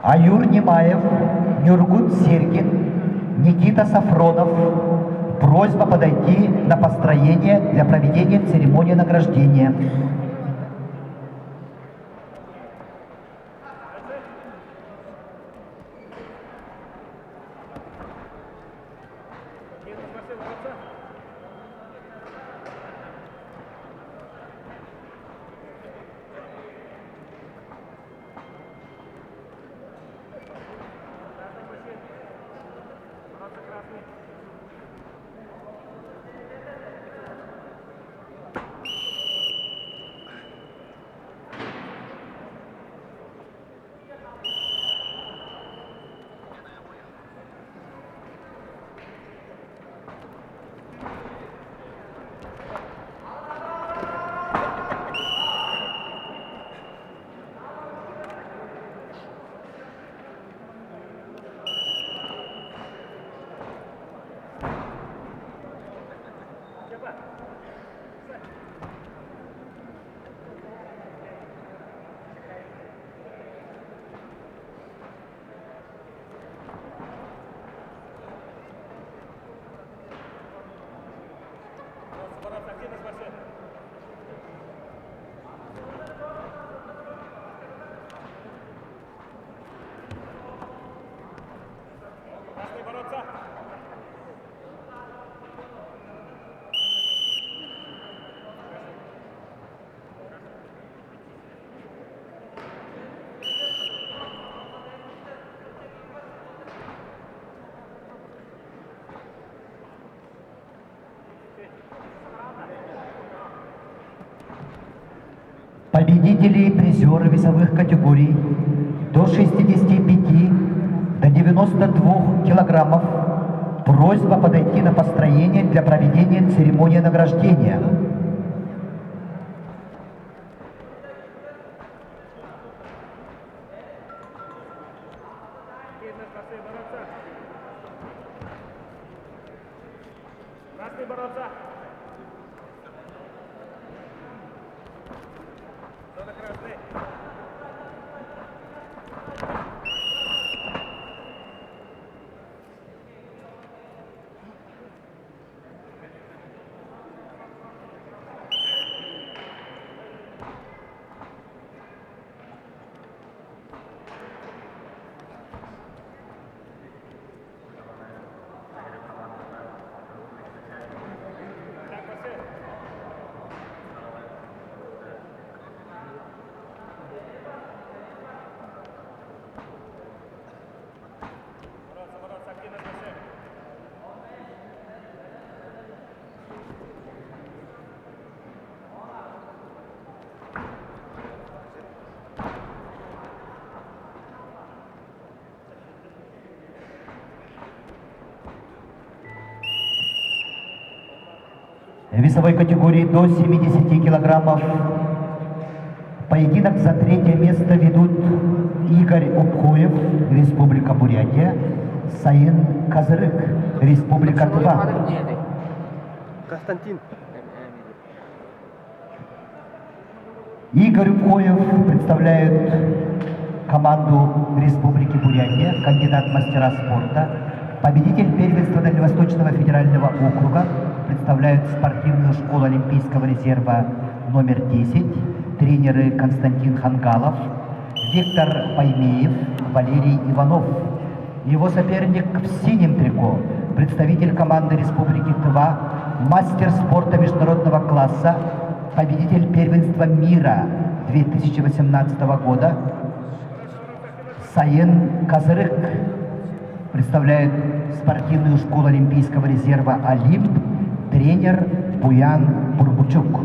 Аюр Немаев, Нюргут Сергин, Никита Сафронов. Просьба подойти на построение для проведения церемонии награждения. Победители и призеры весовых категорий до 65 до 92 килограммов. Просьба подойти на построение для проведения церемонии награждения. В весовой категории до 70 килограммов поединок за третье место ведут Игорь Упхоев, Республика Бурятия, Саин Казырык, Республика Тыва. Константин. Игорь Упхоев представляет команду Республики Бурятия, кандидат в мастера спорта, победитель первенства Дальневосточного федерального округа, представляют спортивную школу Олимпийского резерва номер 10, тренеры Константин Хангалов, Виктор Паймеев, Валерий Иванов. Его соперник в синем трико, представитель команды Республики Тыва, мастер спорта международного класса, победитель первенства мира 2018 года, Саин Казырык, представляет спортивную школу Олимпийского резерва «Олимп», тренер Буян Бурбучук.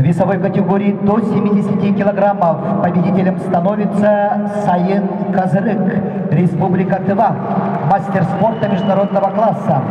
В весовой категории до 70 килограммов победителем становится Сайын Казырык, Республика Тыва, мастер спорта международного класса.